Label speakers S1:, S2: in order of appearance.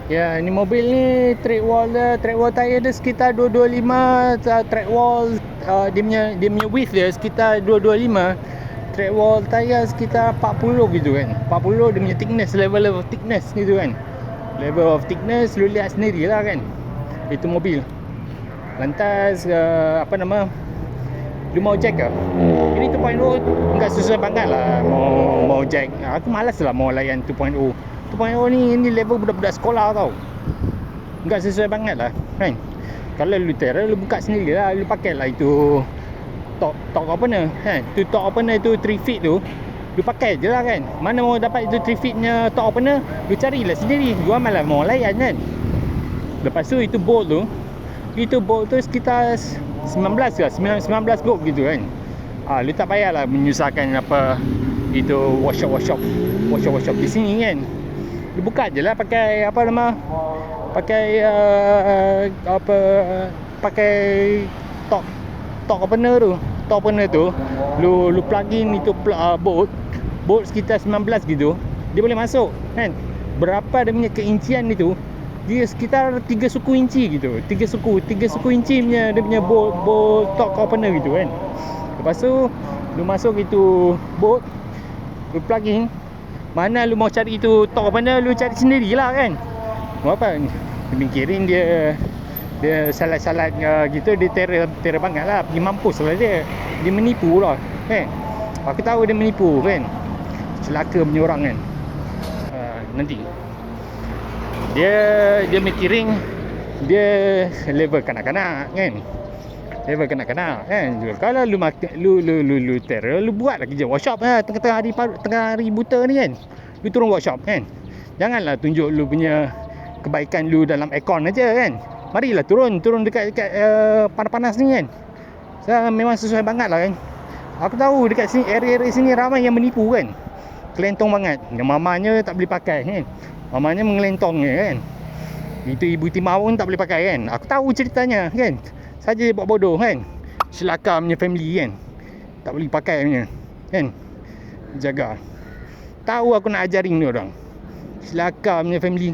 S1: Ya, ni mobil ni track wall tayar dia sekitar 225, track wall dia punya width dia sekitar 225, track wall tayar sekitar 40 gitu kan. 40 dia punya thickness, level of thickness gitu kan. Level of thickness lu lihat sendirilah kan. Itu mobil. Lantas apa nama? Lu mau jack ke? Ini 2.0 enggak susah banget lah mau jack. Aku malas lah mau layan 2.0. 2.0 ni level budak-budak sekolah tau. Enggak sesuai banget lah kan. Kalau lu terror lu buka sendiri lah. Lu pakai lah itu top opener kan. Tu top opener tu 3 feet tu, lu pakai je lah kan. Mana mau dapat itu 3 feetnya top opener, lu carilah sendiri. Gua malah mau layan kan. Lepas tu itu bolt tu sekitar 19 ke 19 bolt gitu kan. Lu tak payahlah menyusahkan apa itu workshop di sini kan. Lu buka je lah pakai apa nama, pakai pakai top opener tu lu plug in itu bolt sekitar 19 gitu, dia boleh masuk kan. Berapa dia punya keincian itu, dia sekitar 3 suku inci gitu. 3 suku inci punya dia punya bolt top opener gitu kan. Lepas tu lu masuk itu bolt, lu plug in. Mana lu mau cari itu top opener, lu cari sendirilah kan. Apa dia mikirin dia salat-salat gitu, dia terror banget lah. Pergi mampus lah dia menipu lah kan. Aku tahu dia menipu kan. Celaka punya orang kan. Nanti dia mikirin dia level kanak-kanak kan. Level kanak-kanak kan. Kalau lu terror, lu buat lah kerja workshop lah. Tengah hari buta ni kan, lu turun workshop kan. Janganlah tunjuk lu punya kebaikan lu dalam aircon aja kan. Marilah turun dekat panas-panas ni kan. Memang sesuai banget lah kan. Aku tahu dekat sini, area sini ramai yang menipu kan. Kelentong banget. Yang mamanya tak boleh pakai kan. Mamanya mengelentong kan. Itu ibu timah pun tak boleh pakai kan. Aku tahu ceritanya kan. Saja buat bodoh kan. Celaka punya family kan. Tak boleh pakai punya kan. Jaga. Tahu aku nak ajarin ni orang. Celaka punya family.